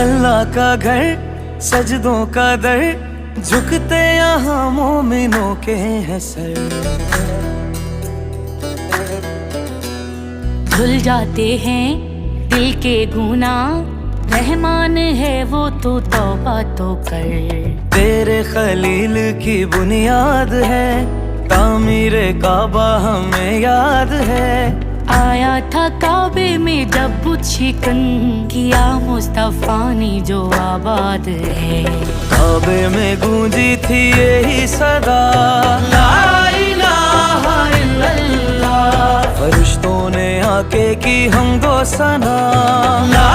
अल्लाह का घर, सजदों का दर, झुकते यहाँ मोमिनों के हैं सर। धुल जाते हैं दिल के गुनाह, रहमान है वो तो तौबा तो कर। तेरे खलील की बुनियाद है, तामीर काबा हमें याद है। आया था काबे में जब बुत शिकन, किया मुस्तफा ने जो आबाद है। काबे में गूंजी थी यही सदा, ला इलाहा इल्लल्लाह। फरिश्तों ने आके की हमदो सना, ला